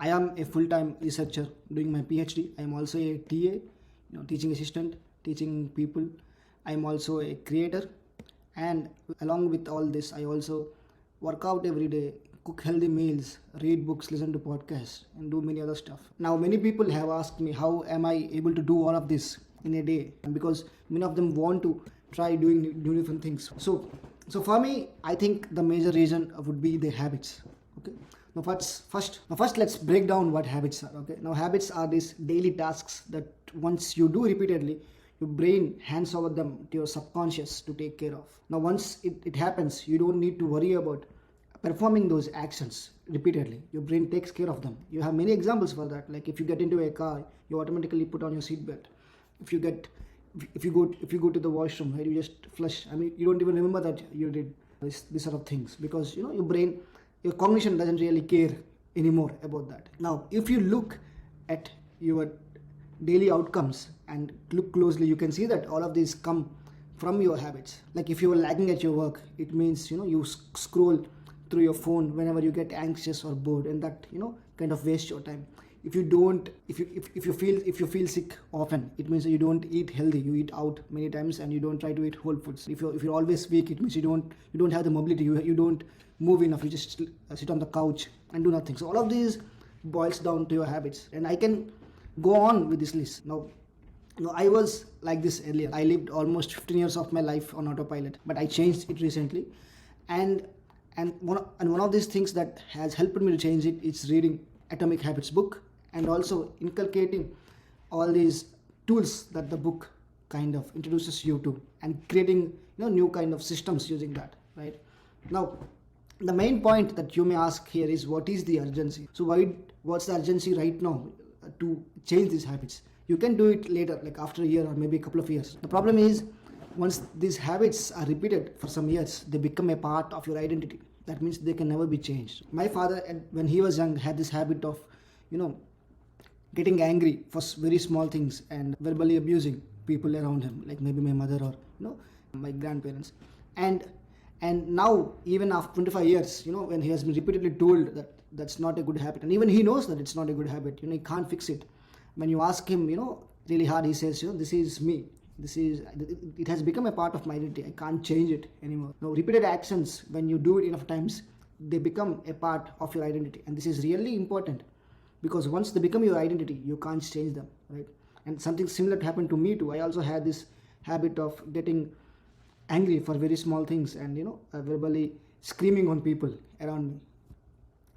I am a full-time researcher doing my PhD. I am also a TA, teaching assistant, teaching people. I am also a creator, and along with all this, I also work out every day, cook healthy meals, read books, listen to podcasts, and do many other stuff. Now, many people have asked me how am I able to do all of this in a day, and because many of them want to try doing new different things. So for me, I think the major reason would be the habits. Okay. Now first, let's break down what habits are. Okay. Now habits are these daily tasks that once you do repeatedly, your brain hands over them to your subconscious to take care of. Now once it happens, you don't need to worry about performing those actions repeatedly. Your brain takes care of them. You have many examples for that. Like if you get into a car, you automatically put on your seatbelt. If you go to the washroom, right, you just flush. I mean, you don't even remember that you did this sort of things, because your brain, your cognition doesn't really care anymore about that. Now if you look at your daily outcomes and look closely, you can see that all of these come from your habits. Like if you are lagging at your work, it means you scroll through your phone whenever you get anxious or bored, and that kind of waste your time. If you feel sick often, it means that you don't eat healthy. You eat out many times and you don't try to eat whole foods. If you're always weak, it means you don't have the mobility. You don't move enough. You just sit on the couch and do nothing. So all of these boils down to your habits, and I can go on with this list. Now, I was like this earlier. I lived almost 15 years of my life on autopilot, but I changed it recently, and one of these things that has helped me to change it is reading Atomic Habits book, and also inculcating all these tools that the book kind of introduces you to, and creating new kind of systems using that, right? Now the main point that you may ask here is, what is the urgency? So what's the urgency right now to change these habits? You can do it later, like after a year or maybe a couple of years. The problem is, once these habits are repeated for some years, they become a part of your identity. That means they can never be changed. My father, when he was young, had this habit of getting angry for very small things and verbally abusing people around him, like maybe my mother or my grandparents. And now, even after 25 years, when he has been repeatedly told that that's not a good habit, and even he knows that it's not a good habit, he can't fix it. When you ask him really hard, he says, this is me, it has become a part of my identity, I can't change it anymore. Now repeated actions, when you do it enough times, they become a part of your identity, and this is really important, because once they become your identity, you can't change them, right? And something similar happened to me too. I also had this habit of getting angry for very small things, and verbally screaming on people around me.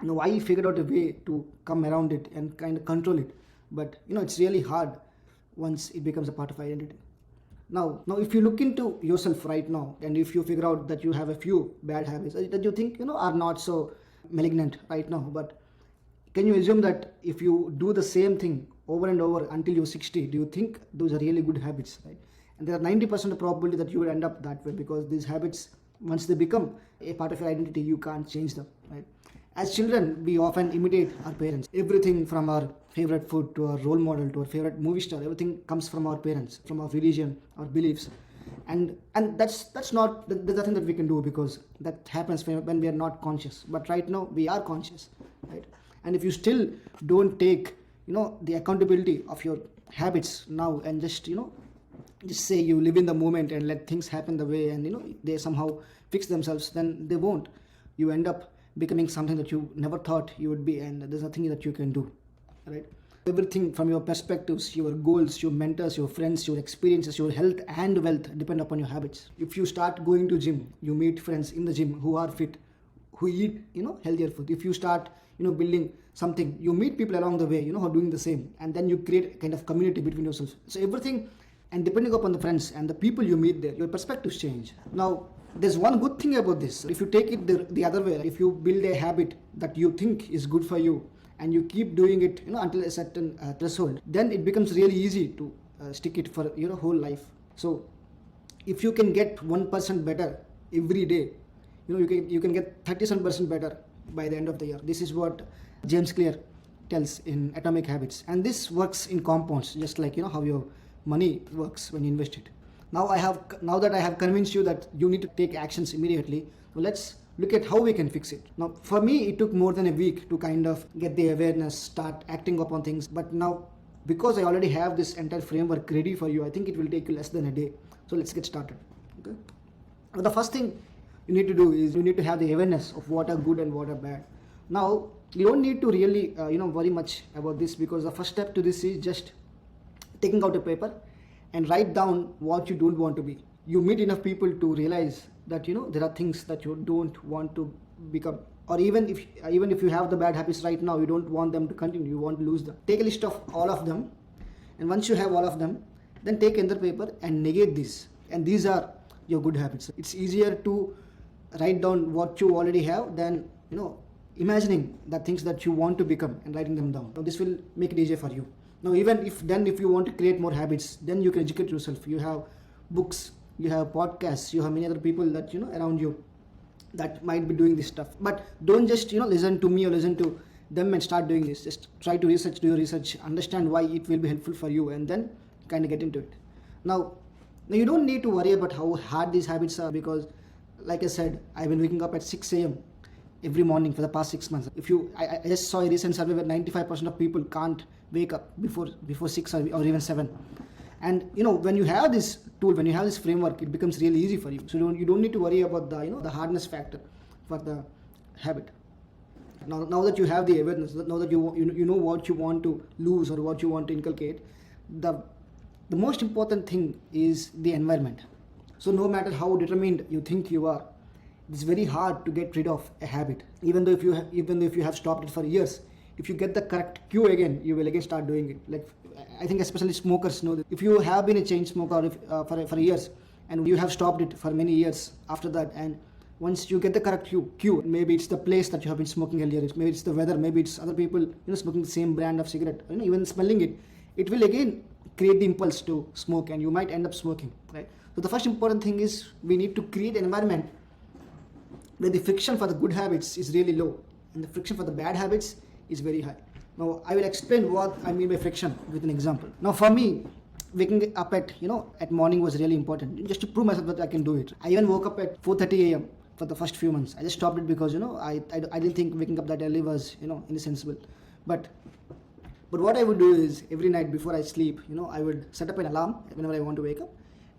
Now I figured out a way to come around it and kind of control it, but it's really hard once it becomes a part of identity. Now if you look into yourself right now, and if you figure out that you have a few bad habits that you think are not so malignant right now, but can you assume that if you do the same thing over and over until you're 60, do you think those are really good habits, right? And there are 90% probability that you will end up that way, because these habits, once they become a part of your identity, you can't change them, right? As children, we often imitate our parents. Everything from our favorite food to our role model to our favorite movie star, everything comes from our parents, from our religion, our beliefs. And that's not, there's nothing that we can do, because that happens when we are not conscious. But right now, we are conscious, right? And if you still don't take the accountability of your habits now, and just say you live in the moment and let things happen the way, and they somehow fix themselves, then they won't. You end up becoming something that you never thought you would be, and there's nothing that you can do, right? Everything from your perspectives, your goals, your mentors, your friends, your experiences, your health and wealth depend upon your habits. If you start going to gym, you meet friends in the gym who are fit, who eat healthier food. If you start building something, you meet people along the way who are doing the same, and then you create a kind of community between yourselves. So everything, and depending upon the friends and the people you meet there, your perspectives change. Now there's one good thing about this. If you take it the other way, if you build a habit that you think is good for you, and you keep doing it until a certain threshold, then it becomes really easy to stick it for your whole life. So if you can get 1% better every day, you can get 37% better by the end of the year. This is what James Clear tells in Atomic Habits, and this works in compounds, just like how your money works when you invest it. Now that I have convinced you that you need to take actions immediately, so let's look at how we can fix it. Now, for me, it took more than a week to kind of get the awareness, start acting upon things. But now, because I already have this entire framework ready for you, I think it will take you less than a day. So let's get started. Okay. Now, the first thing you need to do is you need to have the awareness of what are good and what are bad. Now, you don't need to really worry much about this, because the first step to this is just taking out a paper and write down what you don't want to be. You meet enough people to realize that there are things that you don't want to become, or even if you have the bad habits right now, you don't want them to continue, you want to lose them. Take a list of all of them, and once you have all of them, then take another paper and negate these, and these are your good habits. It's easier to write down what you already have than imagining the things that you want to become and writing them down. Now, this will make it easier for you. Now, even if you want to create more habits, then you can educate yourself. You have books, you have podcasts, you have many other people that around you that might be doing this stuff. But don't just listen to me or listen to them and start doing this. Just try to do your research, understand why it will be helpful for you, and then kind of get into it. Now you don't need to worry about how hard these habits are, because like I said, I've been waking up at 6 a.m. every morning for the past 6 months. I just saw a recent survey where 95% of people can't wake up before 6 or even 7. And when you have this tool, when you have this framework, it becomes really easy for you. So you don't need to worry about the hardness factor for the habit. Now that you have the awareness, now that you know what you want to lose or what you want to inculcate, the most important thing is the environment. So no matter how determined you think you are, it's very hard to get rid of a habit. Even though if you have stopped it for years, if you get the correct cue again, you will again start doing it. Like, I think especially smokers know that if you have been a chain smoker for years and you have stopped it for many years after that, and once you get the correct cue, maybe it's the place that you have been smoking earlier, maybe it's the weather, maybe it's other people smoking the same brand of cigarette, even smelling it will again create the impulse to smoke, and you might end up smoking, right? So the first important thing is we need to create an environment where the friction for the good habits is really low and the friction for the bad habits is very high. Now, I will explain what I mean by friction with an example. Now, for me, waking up at morning was really important, just to prove myself that I can do it. I even woke up at 4:30 a.m. for the first few months. I just stopped it because I didn't think waking up that early was insensible. But what I would do is every night before I sleep, I would set up an alarm whenever I want to wake up,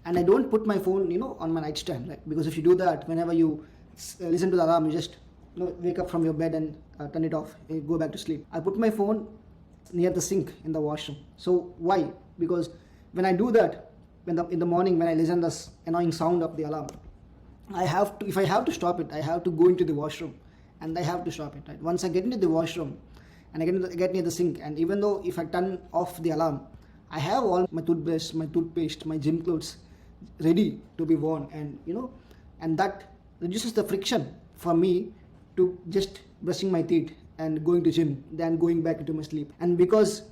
and I don't put my phone on my nightstand, right? Because if you do that, whenever you listen to the alarm, you just wake up from your bed and turn it off and go back to sleep. I put my phone near the sink in the washroom. So why? Because when I do that, in the morning when I listen to this annoying sound of the alarm, if I have to stop it, I have to go into the washroom and I have to stop it, right? Once I get into the washroom and I get near the sink, and even though if I turn off the alarm, I have all my toothbrush, my toothpaste, my gym clothes ready to be worn, and that reduces the friction for me to just brushing my teeth and going to gym than going back into my sleep. And because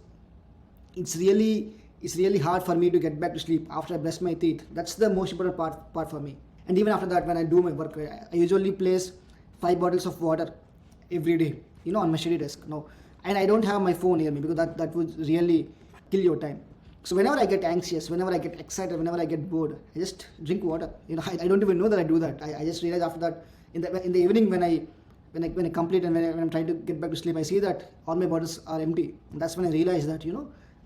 it's really hard for me to get back to sleep after I brush my teeth, that's the most important part for me. And even after that, when I do my work, I usually place 5 bottles of water every day on my study desk now, and I don't have my phone near me because that would really kill your time. So whenever I get anxious, whenever I get excited, whenever I get bored, I just drink water. I don't even know that I do that. I just realize after that in the evening when I complete and when I'm trying to get back to sleep, I see that all my bottles are empty. And that's when I realize that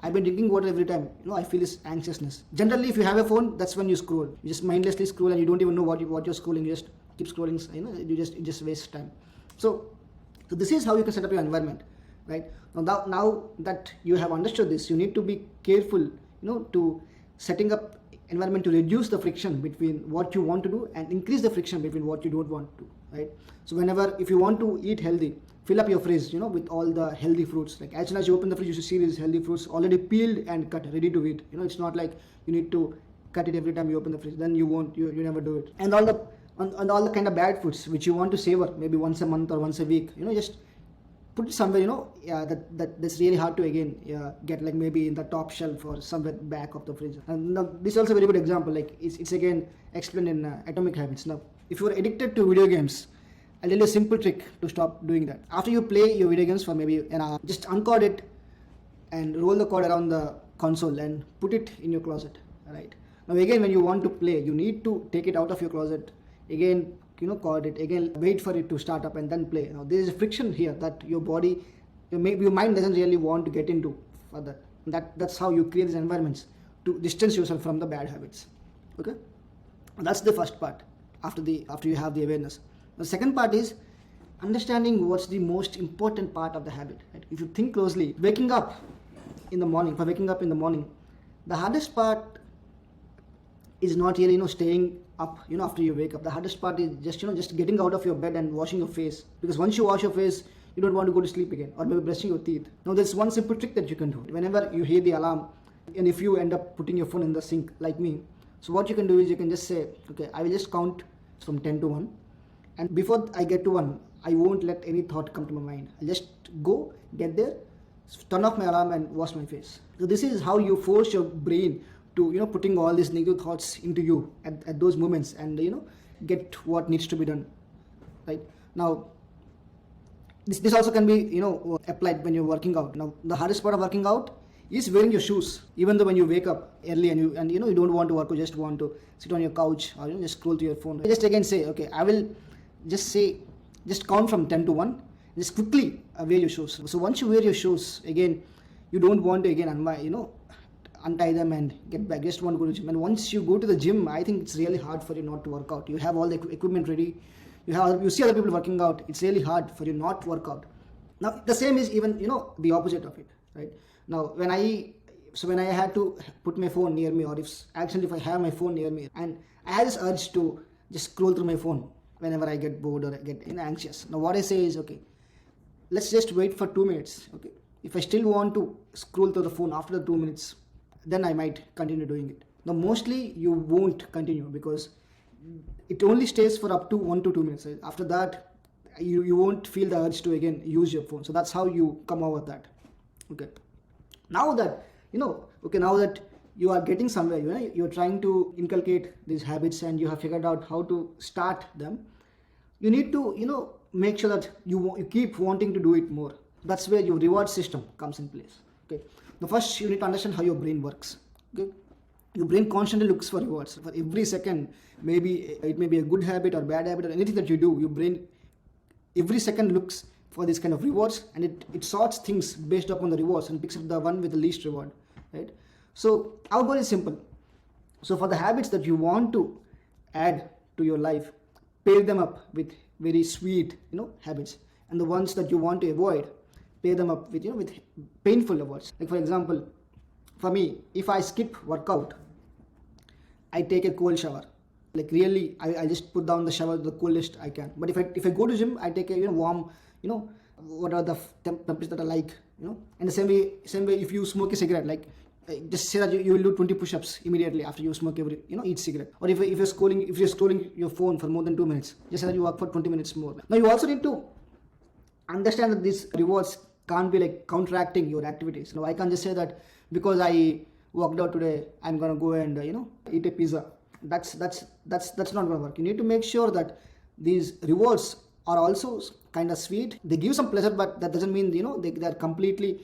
I've been drinking water every time. I feel this anxiousness. Generally, if you have a phone, that's when you scroll. You just mindlessly scroll and you don't even know what you're scrolling. You just keep scrolling. It just wastes time. So this is how you can set up your environment, right? Now that you have understood this, you need to be careful, to setting up environment to reduce the friction between what you want to do and increase the friction between what you don't want to do, right? So if you want to eat healthy, fill up your fridge, with all the healthy fruits. Like as soon as you open the fridge, you should see these healthy fruits already peeled and cut, ready to eat. It's not like you need to cut it every time you open the fridge. Then you never do it. And all the kind of bad foods which you want to savor, maybe once a month or once a week, just put it somewhere, that's really hard to again get, like maybe in the top shelf or somewhere back of the fridge. And now, this is also a very good example. Like it's again explained in Atomic Habits. Now, if you are addicted to video games, I'll tell you a simple trick to stop doing that. After you play your video games for maybe an hour, just uncord it and roll the cord around the console and put it in your closet, right? Now again, when you want to play, you need to take it out of your closet, again coordinate again, wait for it to start up and then play. Now there is a friction here that your body, your mind doesn't really want to get into further. That's how you create these environments to distance yourself from the bad habits. Okay, that's the first part. After you have the awareness, the second part is understanding what's the most important part of the habit. Right? If you think closely, waking up in the morning, the hardest part is not really staying up after you wake up. The hardest part is just getting out of your bed and washing your face, because once you wash your face, you don't want to go to sleep again, or maybe brushing your teeth. Now there's one simple trick that you can do. Whenever you hear the alarm, and if you end up putting your phone in the sink like me, so what you can do is you can just say, okay, I will just count from 10 to 1, and before I get to 1, I won't let any thought come to my mind. I'll just go, get there, turn off my alarm and wash my face. So this is how you force your brain to putting all these negative thoughts into you at those moments, and get what needs to be done. Right now, this also can be applied when you're working out. Now the hardest part of working out is wearing your shoes, even though when you wake up early and you don't want to work, or just want to sit on your couch, or just scroll through your phone. Just again say, okay, I will just count from 10 to 1, just quickly wear your shoes. So once you wear your shoes, again, you don't want to again untie them and get back, just want to go to the gym. And once you go to the gym, I think it's really hard for you not to work out. You have all the equipment ready, you see other people working out, it's really hard for you not to work out. Now the same is even the opposite of it, right? Now when I had to put my phone near me, or if I have my phone near me, and I had this urge to just scroll through my phone whenever I get bored or I get anxious. Now what I say is, okay, let's just wait for 2 minutes. Okay, if I still want to scroll through the phone after the 2 minutes, then I might continue doing it. Now mostly you won't continue, because it only stays for up to 1 to 2 minutes. After that, you won't feel the urge to again use your phone. So that's how you come over that. Okay, now that now that you are getting somewhere, you're trying to inculcate these habits and you have figured out how to start them, you need to make sure that you keep wanting to do it more. That's where your reward system comes in place. Okay, the first you need to understand how your brain works. Okay, your brain constantly looks for rewards for every second. Maybe it may be a good habit or bad habit or anything that you do, your brain every second looks for this kind of rewards, and it sorts things based upon the rewards and picks up the one with the least reward, right? So our goal is simple. So for the habits that you want to add to your life, pair them up with very sweet habits, and the ones that you want to avoid, pair them up with with painful rewards. Like for example, for me, if I skip workout, I take a cold shower. Like really, I just put down the shower the coolest I can. But if I go to gym, I take a warm, what are the temperatures that I like, And the same way, if you smoke a cigarette, like just say that you will do 20 push-ups immediately after you smoke each cigarette. Or if you're scrolling your phone for more than 2 minutes, just say that you work for 20 minutes more. Now you also need to understand that these rewards can't be like counteracting your activities. Now I can't just say that because I worked out today, I'm gonna go and eat a pizza. That's not gonna work. You need to make sure that these rewards are also kind of sweet. They give some pleasure, but that doesn't mean they're completely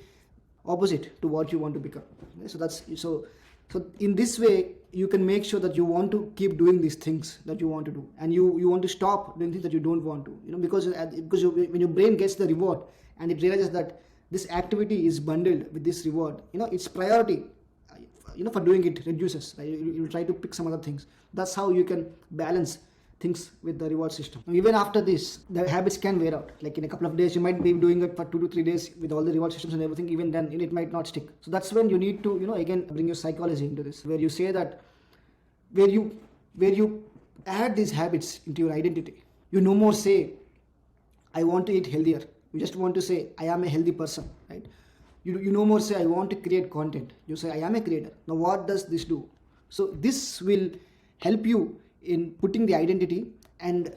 opposite to what you want to become. Okay? So in this way you can make sure that you want to keep doing these things that you want to do, and you want to stop doing things that you don't want to, because when your brain gets the reward and it realizes that this activity is bundled with this reward, its priority for doing it reduces, right? You try to pick some other things. That's how you can balance things with the reward system. Even after this, the habits can wear out. Like in a couple of days, you might be doing it for 2 to 3 days with all the reward systems and everything. Even then, it might not stick. So that's when you need to, again, bring your psychology into this, where you say that, where you add these habits into your identity. You no more say, I want to eat healthier. You just want to say, I am a healthy person, right? You no more say, I want to create content. You say, I am a creator. Now, what does this do? So this will help you in putting the identity, and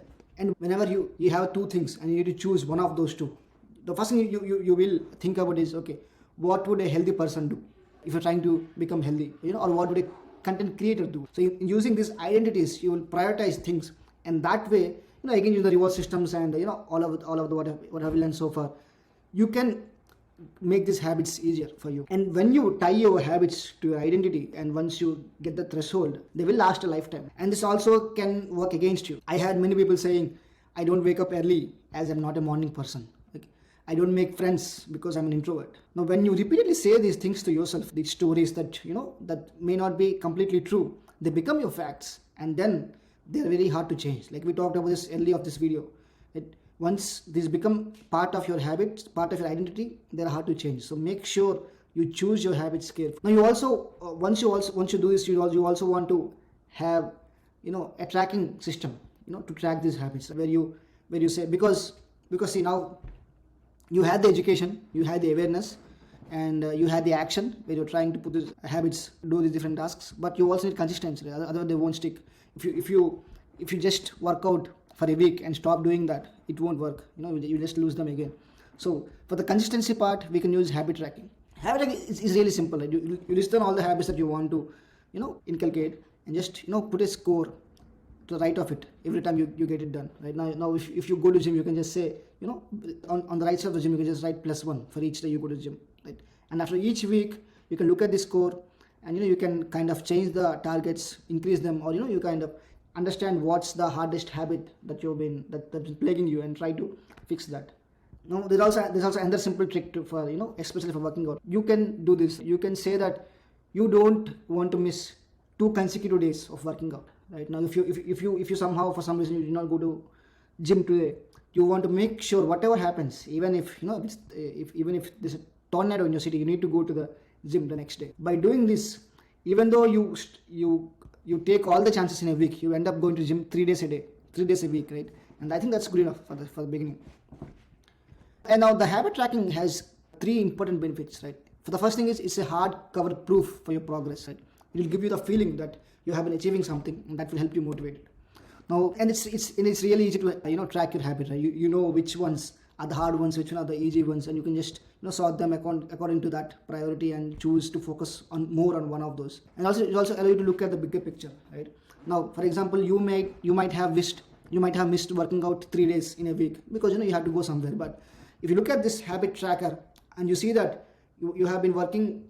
whenever you have two things and you need to choose one of those two, the first thing you will think about is, okay, what would a healthy person do if you're trying to become healthy, or what would a content creator do? So in using these identities, you will prioritize things, and that way, again, use the reward systems and all of the what have we learned so far, you can make these habits easier for you. And when you tie your habits to your identity, and once you get the threshold, they will last a lifetime. And this also can work against you. I had many people saying, I don't wake up early as I'm not a morning person. Like, I don't make friends because I'm an introvert. Now, when you repeatedly say these things to yourself, these stories that, that may not be completely true, they become your facts, and then they're very hard to change. Like we talked about this earlier of this video. Once these become part of your habits, part of your identity, they're hard to change. So make sure you choose your habits carefully. Now you also, once you do this, you also want to have, a tracking system, to track these habits, where you say, because see, now you had the education, you had the awareness, and you had the action where you're trying to put these habits, do these different tasks, but you also need consistency, otherwise they won't stick. If you just work out for a week and stop doing that, it won't work. You just lose them again. So for the consistency part, we can use habit tracking. Habit tracking is really simple. Right? You list down all the habits that you want to, inculcate, and just put a score to the right of it every time you get it done. Right now, if you go to gym, you can just say, on the right side of the gym, you can just write +1 for each day you go to the gym. Right? And after each week, you can look at the score, and you can kind of change the targets, increase them, or you kind of understand what's the hardest habit that that's plaguing you, and try to fix that. Now there's also another simple trick for especially for working out. You can do this. You can say that you don't want to miss 2 consecutive days of working out. Right now, if you somehow, for some reason, you did not go to gym today, you want to make sure whatever happens, even if if there's a tornado in your city, you need to go to the gym the next day. By doing this, even though you take all the chances in a week, you end up going to the gym 3 days a day, 3 days a week, right? And I think that's good enough for the beginning. And now the habit tracking has 3 important benefits, right? For the first thing is, it's a hard cover proof for your progress, right? It will give you the feeling that you have been achieving something, and that will help you motivate it. Now, and it's really easy to track your habit, right? You know which ones are the hard ones, which one are the easy ones, and you can just sort them according to that priority and choose to focus more on one of those. And also, it also allows you to look at the bigger picture, right? Now, for example, you might have missed working out 3 days in a week because you had to go somewhere. But if you look at this habit tracker and you see that you have been working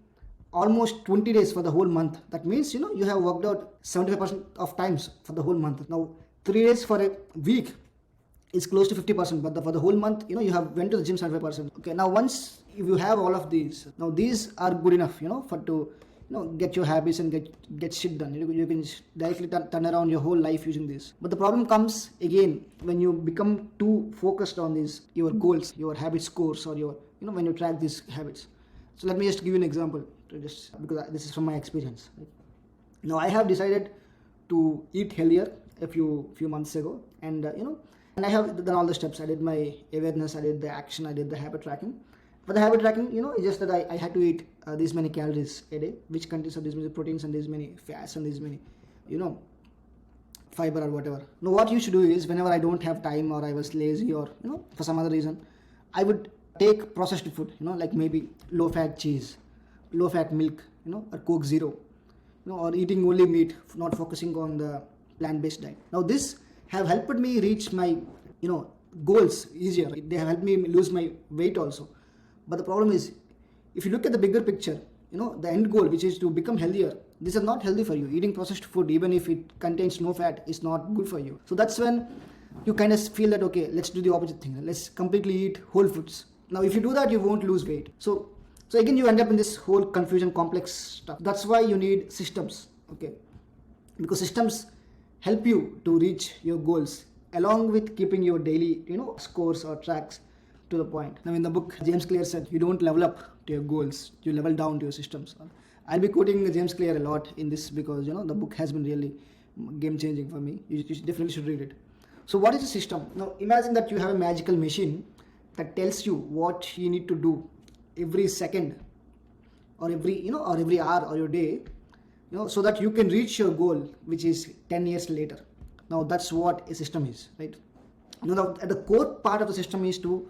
almost 20 days for the whole month, that means you have worked out 75% of times for the whole month. Now 3 days for a week is close to 50%, but for the whole month, you have went to the gym 75%. Okay, now once if you have all of these, now these are good enough, to get your habits and get shit done. You can directly turn around your whole life using this. But the problem comes again when you become too focused on these, your goals, your habit scores, or your when you track these habits. So let me just give you an example, because this is from my experience. Right? Now I have decided to eat healthier a few months ago, and and I have done all the steps. I did my awareness, I did the action, I did the habit tracking. For the habit tracking, it's just that I had to eat these many calories a day, which contains of these many proteins and these many fats and these many, fiber or whatever. Now, what you should do is, whenever I don't have time, or I was lazy, or for some other reason, I would take processed food, like maybe low-fat cheese, low-fat milk, or Coke Zero, or eating only meat, not focusing on the plant-based diet. Now, this have helped me reach my, goals easier. They have helped me lose my weight also. But the problem is, if you look at the bigger picture, the end goal, which is to become healthier, this is not healthy for you. Eating processed food, even if it contains no fat, is not good for you. So that's when you kind of feel that, okay, let's do the opposite thing. Let's completely eat whole foods. Now, if you do that, you won't lose weight. So again, you end up in this whole confusion, complex stuff. That's why you need systems, okay? Because systems help you to reach your goals, along with keeping your daily, scores or tracks to the point. Now, in the book, James Clear said, you don't level up to your goals, you level down to your systems. I'll be quoting James Clear a lot in this because, the book has been really game-changing for me. You definitely should read it. So what is a system? Now, imagine that you have a magical machine that tells you what you need to do every second, or every hour or your day, so that you can reach your goal, which is 10 years later. Now, that's what a system is, right? At the core part of the system is to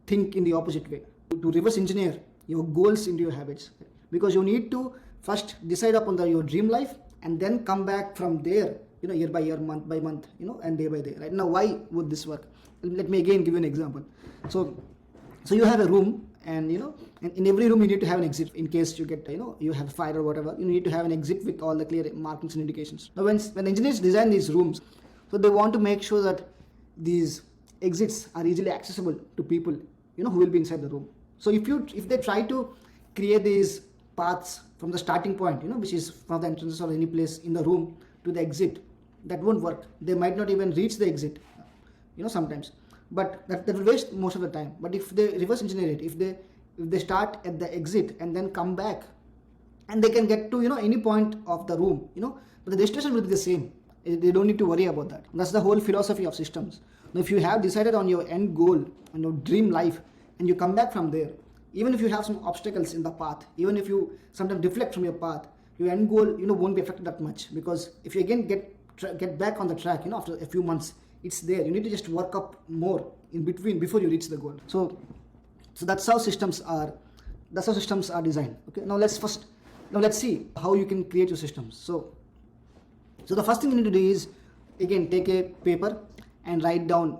think in the opposite way, to reverse engineer your goals into your habits, because you need to first decide upon your dream life, and then come back from there, year by year, month by month, and day by day. Right now, why would this work? Let me again give you an example. So So you have a room, and in every room you need to have an exit in case you get, you have fire or whatever. You need to have an exit with all the clear markings and indications. Now when engineers design these rooms, so they want to make sure that these exits are easily accessible to people, who will be inside the room. So if they try to create these paths from the starting point, which is from the entrances or any place in the room to the exit, that won't work. They might not even reach the exit, sometimes. But that will waste most of the time. But if they reverse engineer it, if they start at the exit and then come back, and they can get to any point of the room, but the destination will be the same. They don't need to worry about that. That's the whole philosophy of systems. Now, if you have decided on your end goal and your dream life, and you come back from there, even if you have some obstacles in the path, even if you sometimes deflect from your path, your end goal won't be affected that much, because if you again get back on the track, after a few months, it's there. You need to just work up more in between before you reach the goal. So that's how systems are. That's how systems are designed. Okay. Now let's see how you can create your systems. So the first thing you need to do is, again, take a paper and write down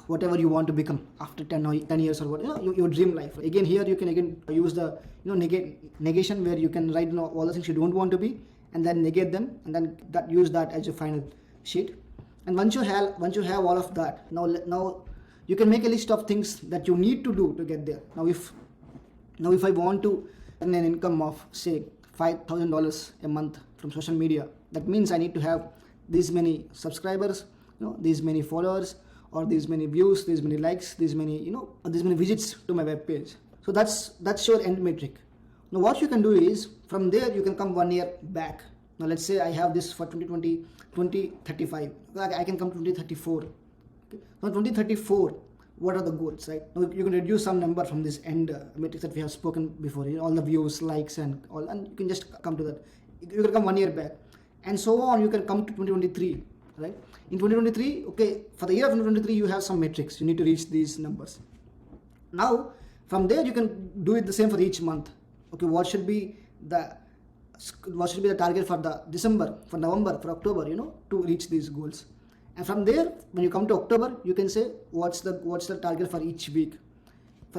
whatever you want to become after 10 years or what, your dream life. Again, here you can again use the negation, where you can write all the things you don't want to be, and then negate them, and then use that as your final sheet. And once you have all of that, now you can make a list of things that you need to do to get there. Now if I want to earn an income of, say, $5,000 a month from social media, that means I need to have these many subscribers, these many followers, or these many views, these many likes, these many visits to my web page. So that's your end metric. Now what you can do is, from there you can come 1 year back. Now let's say I have this for 2035. I can come to 2034. Okay. Now 2034, what are the goals, right? Now you can reduce some number from this end metrics that we have spoken before, all the views, likes, and all, and you can just come to that. You can come 1 year back, and so on. You can come to 2023, right? In 2023, okay, for the year of 2023, you have some metrics. You need to reach these numbers. Now from there you can do it the same for each month. Okay, what should be the target for the December, for November, for October, to reach these goals. And from there, when you come to October, you can say what's the target for each week.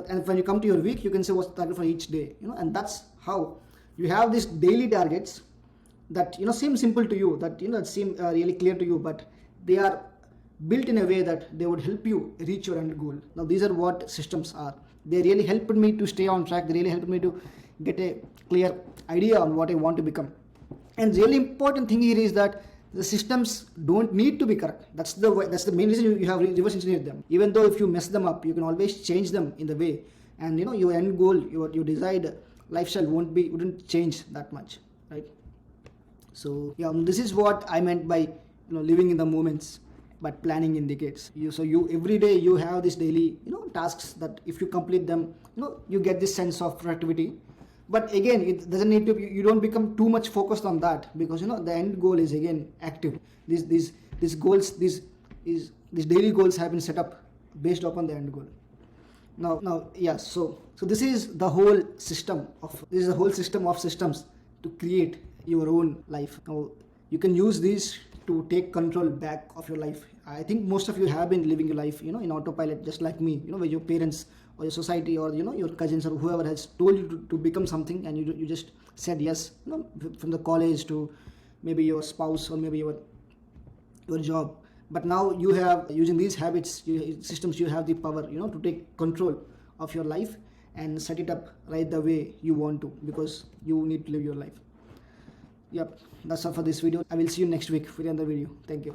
And when you come to your week, you can say what's the target for each day. And that's how you have these daily targets that seem simple to you, that seem really clear to you, but they are built in a way that they would help you reach your end goal. Now these are what systems are. They really helped me to stay on track. They really helped me to get a clear idea on what I want to become. And the really important thing here is that the systems don't need to be correct. That's the main reason you have reverse engineered them. Even though if you mess them up, you can always change them in the way, and your end goal, your desired lifestyle wouldn't change that much, right? So yeah, this is what I meant by living in the moments, but planning in decades. So every day you have these daily tasks that if you complete them, you get this sense of productivity. But again, it doesn't need to be, you don't become too much focused on that, because the end goal is again active. These goals, these daily goals have been set up based upon the end goal. Now yeah, so this is the whole system of systems to create your own life. Now you can use these to take control back of your life. I think most of you have been living your life in autopilot, just like me, where your parents or your society or your cousins or whoever has told you to become something, and you just said yes, from the college to maybe your spouse or maybe your job. But now you have, using these habits, systems, you have the power to take control of your life and set it up right the way you want to, because you need to live your life. Yep, that's all for this video. I will see you next week for another video. Thank you.